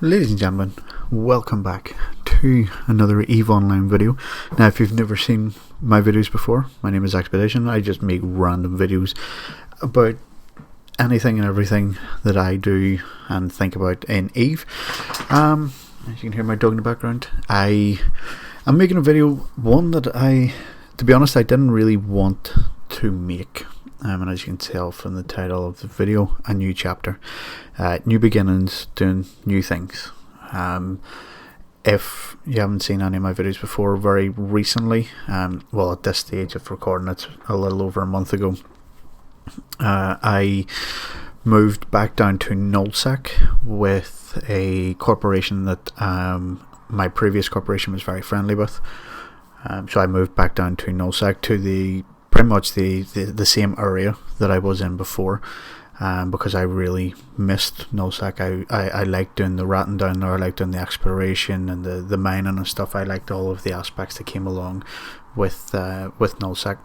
Ladies and gentlemen, welcome back to another EVE Online video. Now, if you've never seen my videos before, my name is Expedishun. I just make random videos about anything and everything that I do and think about in EVE. As you can hear my dog in the background, I'm making a video, one that to be honest, I didn't really want to make. And as you can tell from the title of the video, a new chapter, new beginnings, doing new things. If you haven't seen any of my videos before, very recently, well, at this stage of recording, it's a little over a month ago, I moved back down to Noac with a corporation that my previous corporation was very friendly with. So I moved back down to Noac, to pretty much the same area that I was in before, because I really missed Noac. I liked doing the ratting down there, I liked doing the exploration and the mining and stuff. I liked all of the aspects that came along with Noac,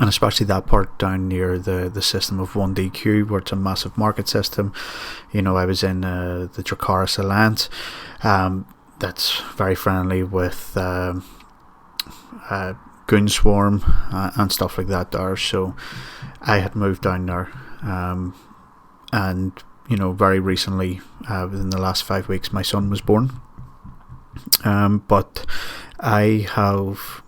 and especially that part down near the system of 1DQ, where it's a massive market system. You know, I was in the Dracaris Alliance, that's very friendly with Goon Swarm and stuff like that there. So I had moved down there, and you know, very recently, within the last 5 weeks, my son was born. But I have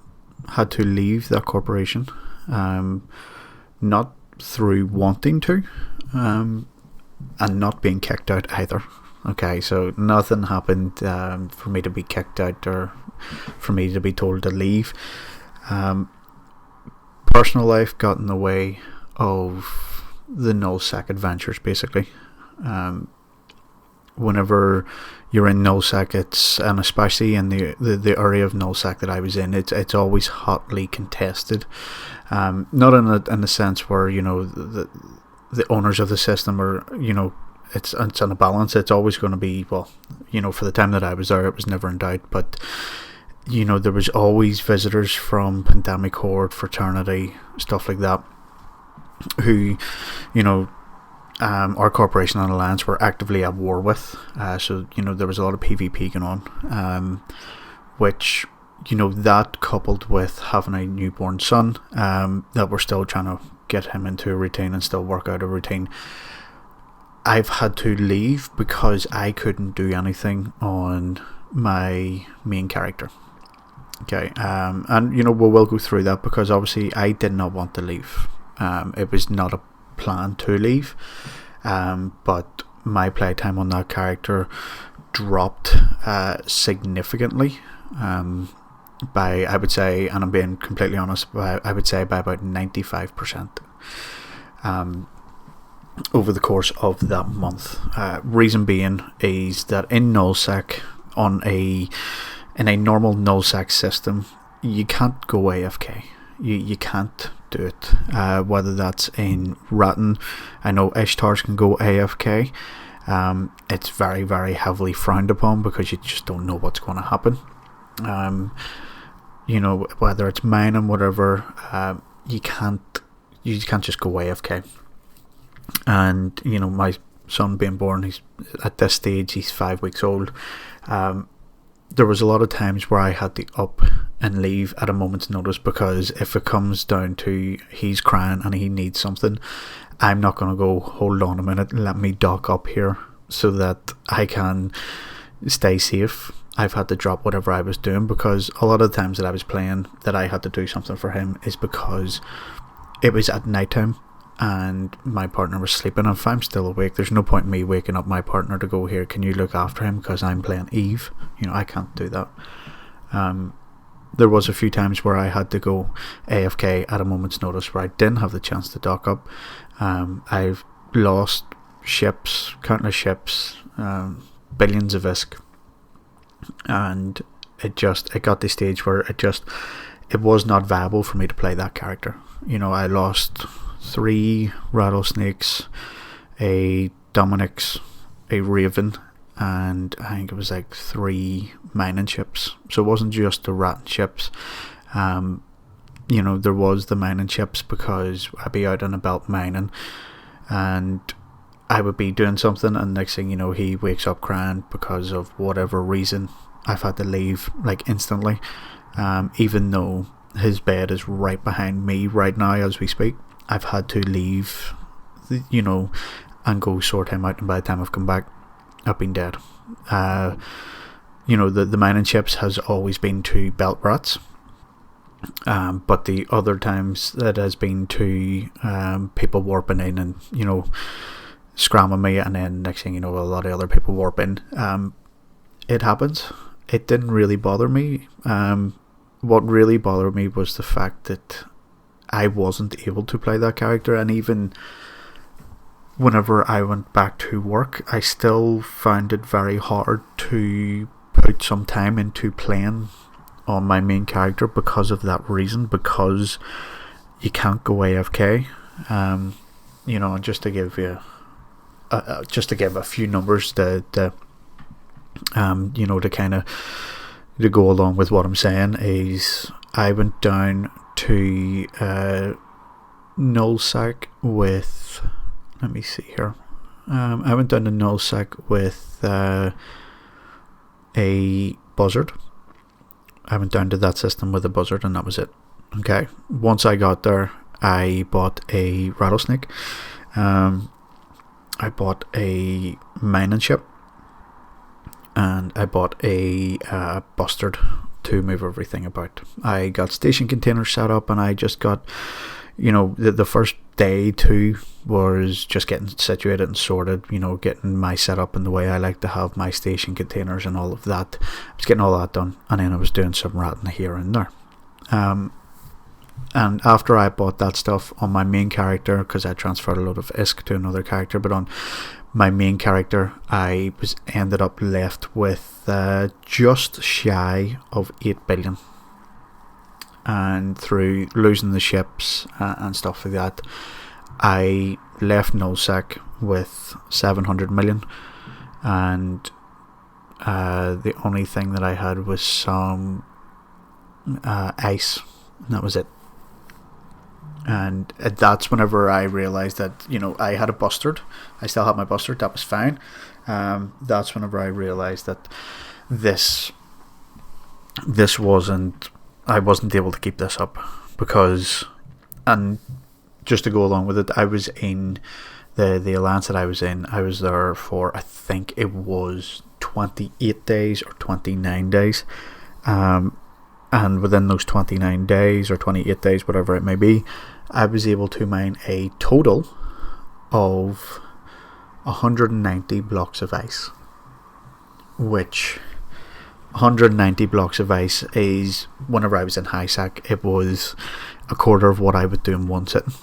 had to leave that corporation, not through wanting to, and not being kicked out either. Okay, so nothing happened for me to be kicked out or for me to be told to leave. Personal life got in the way of the Noac adventures, basically. Whenever you're in Noac, and especially in the area of Noac that I was in, it's always hotly contested. Not in the sense where, you know, the owners of the system are, you know, it's on a balance. It's always going to be, well, you know, for the time that I was there, it was never in doubt. But you know, there was always visitors from Pandemic Horde, Fraternity, stuff like that, who, you know, our corporation and Alliance were actively at war with. So, you know, there was a lot of PvP going on, which, you know, that coupled with having a newborn son, that we're still trying to get him into a routine and still work out a routine. I've had to leave because I couldn't do anything on my main character. Okay, and you know, we will go through that, because obviously I did not want to leave. It was not a plan to leave, but my playtime on that character dropped significantly, by, I would say, and I'm being completely honest, I would say by about 95%, over the course of that month. Reason being is that in Nullsec, in a normal Nullsec system, you can't go AFK. You can't do it. Whether that's in Ratton, I know Ishtars can go AFK. It's very, very heavily frowned upon, because you just don't know what's going to happen. You know, whether it's mining, whatever, you can't just go AFK. And you know, my son being born, he's at this stage, he's 5 weeks old. There was a lot of times where I had to up and leave at a moment's notice, because if it comes down to he's crying and he needs something, I'm not going to go, hold on a minute, let me dock up here so that I can stay safe. I've had to drop whatever I was doing, because a lot of the times that I was playing that I had to do something for him is because it was at night time and my partner was sleeping. If I'm still awake, there's no point in me waking up my partner to go, here, can you look after him, because I'm playing EVE. You know, I can't do that. There was a few times where I had to go AFK at a moment's notice, where I didn't have the chance to dock up. I've lost ships, countless ships, billions of ISK, and it got to the stage where it was not viable for me to play that character. You know, I lost 3 rattlesnakes, a Dominic's, a Raven, and I think it was like 3 mining ships. So it wasn't just the rat ships. You know, there was the mining ships, because I'd be out on a belt mining, and I would be doing something, and next thing you know, he wakes up crying because of whatever reason. I've had to leave like instantly, even though his bed is right behind me right now as we speak. I've had to leave, and go sort him out, and by the time I've come back, I've been dead. The mining ships has always been to belt rats, but the other times it has been to people warping in and scramming me, and then next thing you know, a lot of other people warp in. It happens. It didn't really bother me. What really bothered me was the fact that I wasn't able to play that character, and even whenever I went back to work, I still found it very hard to put some time into playing on my main character because of that reason, because you can't go AFK. And just to give you a few numbers to kind of to go along with what I'm saying, is I went down to Nullsac with, let me see here, I went down to Nullsac with a buzzard. I went down to that system with a buzzard, and that was it. Okay, once I got there, I bought a rattlesnake, I bought a mining ship, and I bought a bustard to move everything about. I got station containers set up, and I just got, the first day too was just getting situated and sorted, getting my setup in the way I like to have my station containers and all of that. I was getting all that done, and then I was doing some ratting here and there. And after I bought that stuff on my main character, because I transferred a load of ISK to another character, but on my main character I ended up left with just shy of 8 billion. And through losing the ships and stuff like that, I left Nullsac with 700 million, and the only thing that I had was some ice, and that was it. And that's whenever I realised that I had a bustard. I still had my bustard, that was fine. That's whenever I realised that this wasn't, I wasn't able to keep this up, because, and just to go along with it, I was in the alliance that I was in. I was there for, I think it was 28 days or 29 days, and within those 29 days or 28 days, whatever it may be, I was able to mine a total of 190 blocks of ice, which 190 blocks of ice is, whenever I was in high sac, it was a quarter of what I would do in one sitting.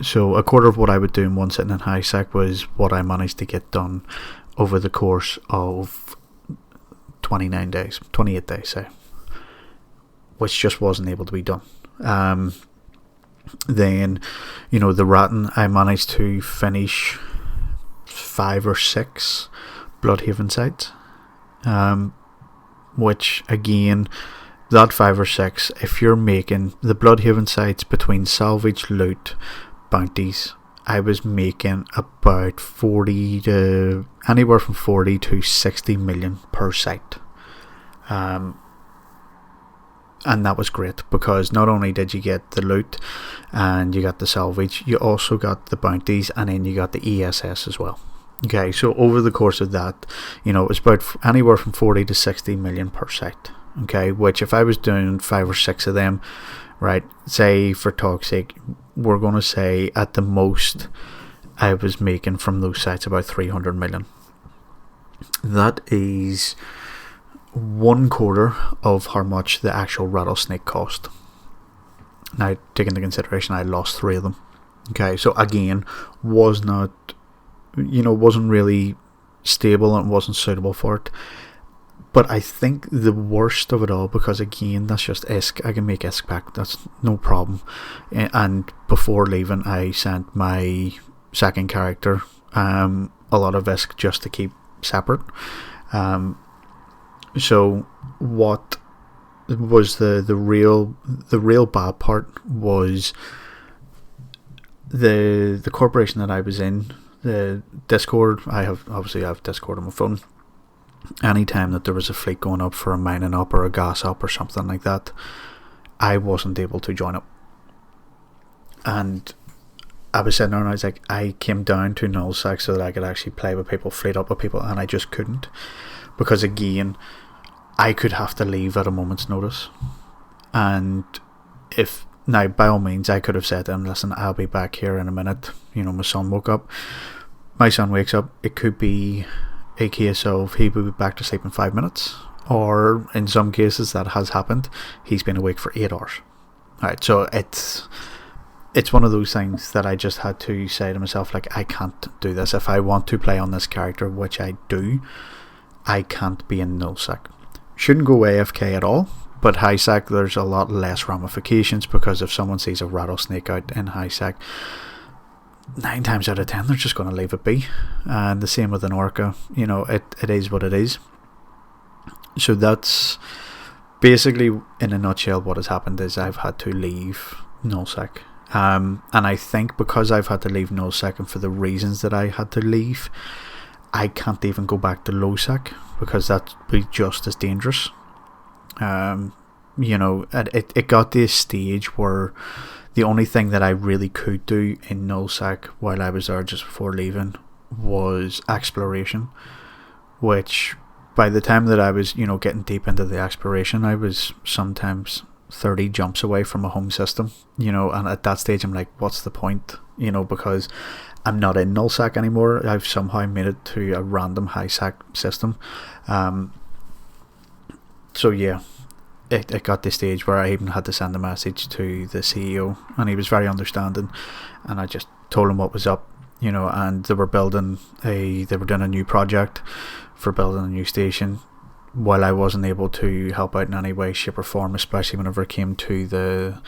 So a quarter of what I would do in one sitting in high sac was what I managed to get done over the course of 28 days, say, which just wasn't able to be done. Then, the ratting, I managed to finish 5 or 6 Bloodhaven sites, which again, that 5 or 6, if you're making the Bloodhaven sites between salvage, loot, bounties, I was making about anywhere from 40 to 60 million per site. And that was great, because not only did you get the loot and you got the salvage, you also got the bounties, and then you got the ESS as well. Okay, so over the course of that, it was about anywhere from 40 to 60 million per site. Okay, which if I was doing 5 or 6 of them, right, say for talk's sake, we're going to say at the most I was making from those sites about 300 million. That is 1/4 of how much the actual rattlesnake cost. Now, take into consideration I lost 3 of them. Okay, so again, wasn't really stable, and wasn't suitable for it. But I think the worst of it all, because again, that's just ISK, I can make ISK back, that's no problem. And before leaving, I sent my second character a lot of ISK just to keep separate. So what was the real bad part was the corporation that I was in, the Discord. I have Discord on my phone. Anytime that there was a fleet going up for a mining up or a gas up or something like that, I wasn't able to join up. And I was sitting there and I was like, I came down to Nullsec so that I could actually play with people, fleet up with people, and I just couldn't. Because again, I could have to leave at a moment's notice. And now, by all means, I could have said to him, listen, I'll be back here in a minute. My son woke up. My son wakes up. It could be a case of he will be back to sleep in 5 minutes. Or in some cases that has happened, he's been awake for 8 hours. Alright, so it's one of those things that I just had to say to myself, like, I can't do this. If I want to play on this character, which I do, I can't be in Nullsec. Shouldn't go AFK at all. But high sec, there's a lot less ramifications, because if someone sees a rattlesnake out in high sec, 9 times out of 10 they're just going to leave it be. And the same with an orca. It is what it is. So that's basically, in a nutshell, what has happened is I've had to leave Nullsec. And I think because I've had to leave Nullsec, and for the reasons that I had to leave, I can't even go back to lowsec, because that would be just as dangerous. It got to a stage where the only thing that I really could do in Nullsec while I was there just before leaving was exploration, which by the time that I was getting deep into the exploration, I was sometimes 30 jumps away from a home system, and at that stage I'm like, what's the point, because I'm not in Nullsec anymore. I've somehow made it to a random high sec system. So yeah, it got to the stage where I even had to send a message to the CEO, and he was very understanding, and I just told him what was up, and they were doing a new project for building a new station. While I wasn't able to help out in any way, shape or form, especially whenever it came to the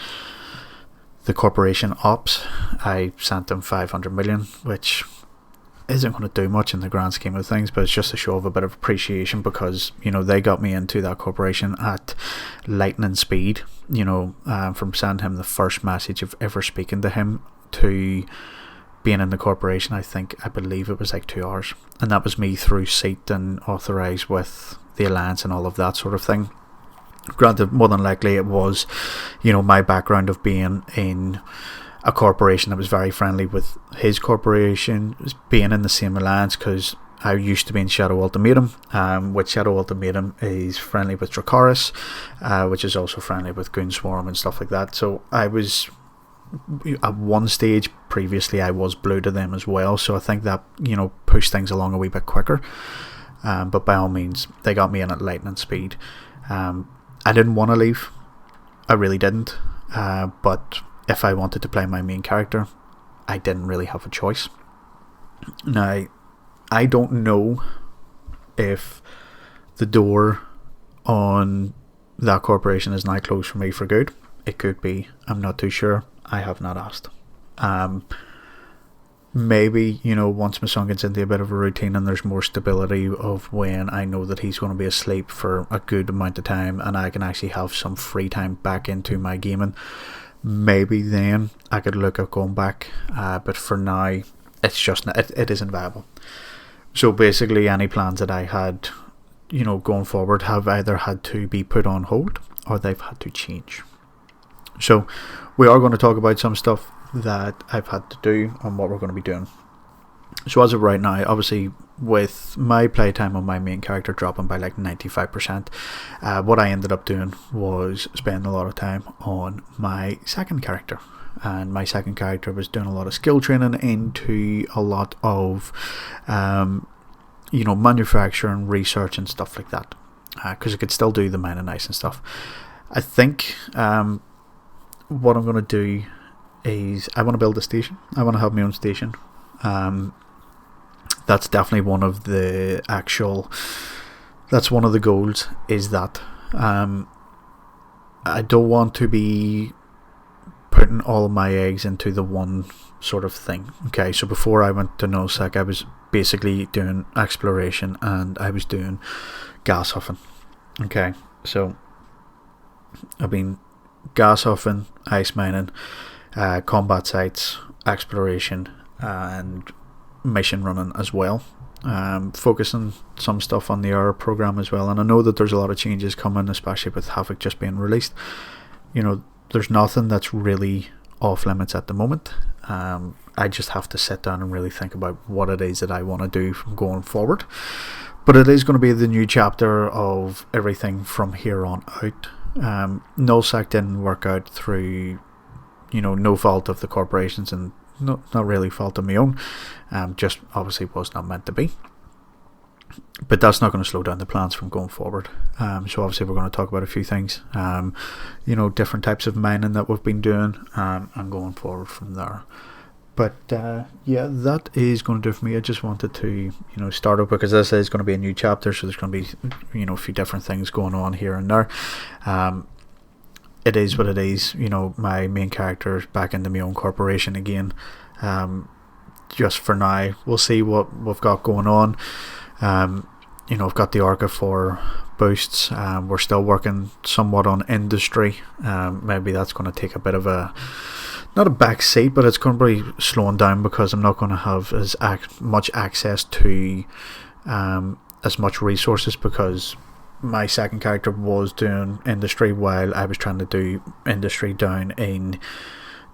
corporation ops, I sent them 500 million, which isn't going to do much in the grand scheme of things, but it's just a show of a bit of appreciation, because they got me into that corporation at lightning speed. From sending him the first message of ever speaking to him to being in the corporation, I believe it was like 2 hours, and that was me through seat and authorised with the alliance and all of that sort of thing. Granted, more than likely it was my background of being in a corporation that was very friendly with his corporation, being in the same alliance, because I used to be in Shadow Ultimatum, which Shadow Ultimatum is friendly with Dracarys, which is also friendly with Goon Swarm and stuff like that. So I was, at one stage previously, I was blue to them as well, so I think that pushed things along a wee bit quicker. But by all means, they got me in at lightning speed. I didn't want to leave, I really didn't, but if I wanted to play my main character, I didn't really have a choice. Now, I don't know if the door on that corporation is now closed for me for good. It could be, I'm not too sure. I have not asked. Maybe, once my son gets into a bit of a routine and there's more stability of when I know that he's going to be asleep for a good amount of time and I can actually have some free time back into my gaming, maybe then I could look at going back. But for now, it's just, it isn't viable. So basically any plans that I had, going forward have either had to be put on hold or they've had to change. So we are going to talk about some stuff that I've had to do and what we're going to be doing. So as of right now, obviously with my playtime on my main character dropping by like 95%, what I ended up doing was spending a lot of time on my second character. And my second character was doing a lot of skill training into a lot of manufacturing, research and stuff like that, because I could still do the mining ice and stuff. I think what I'm going to do is I want to build a station. I want to have my own station. That's definitely one of the that's one of the goals, is that I don't want to be putting all of my eggs into the one sort of thing. Okay, so before I went to Nullsec, I was basically doing exploration and I was doing gas huffing. Okay, so I've been gas huffing, ice mining, combat sites, exploration, and mission running as well, focusing some stuff on the error program as well. And I know that there's a lot of changes coming, especially with Havoc just being released. You know, there's nothing that's really off limits at the moment. I just have to sit down and really think about what it is that I want to do from going forward. But it is going to be the new chapter of everything from here on out. Nullsec didn't work out through, you know, no fault of the corporations, and not really fault of my own. Just obviously was not meant to be. But that's not going to slow down the plans from going forward. So obviously we're going to talk about a few things, you know, different types of mining that we've been doing, and going forward from there. But yeah, that is going to do it for me. I just wanted to, you know, start up because this is going to be a new chapter, so there's going to be, you know, a few different things going on here and there. It is what it is. You know, my main character is back into my own corporation again. Just for now, we'll see what we've got going on. You know, I've got the Orca for boosts. We're still working somewhat on industry. Maybe that's going to take a bit of a, not a back seat, but it's going to be slowing down because I'm not going to have as much access to as much resources, because my second character was doing industry while I was trying to do industry down in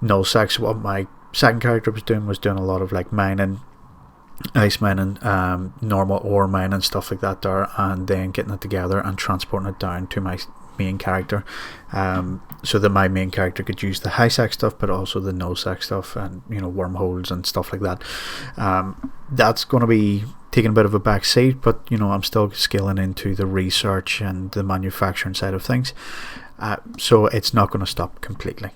Nullsec. So what my second character was doing a lot of like mining, ice mining, normal ore mining, stuff like that there, and then getting it together and transporting it down to my main character, so that my main character could use the high sec stuff but also the Nullsec stuff, and, you know, wormholes and stuff like that. That's going to be taking a bit of a back seat, but, you know, I'm still scaling into the research and the manufacturing side of things, so it's not going to stop completely.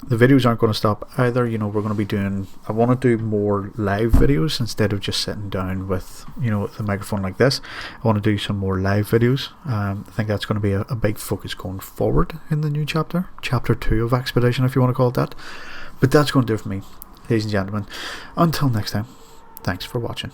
The videos aren't going to stop either. You know, we're going to be doing, I want to do more live videos instead of just sitting down with, you know, the microphone like this. I want to do some more live videos. I think that's going to be a big focus going forward in the new chapter 2 of Expedition, if you want to call it that. But that's going to do it for me, ladies and gentlemen. Until next time, thanks for watching.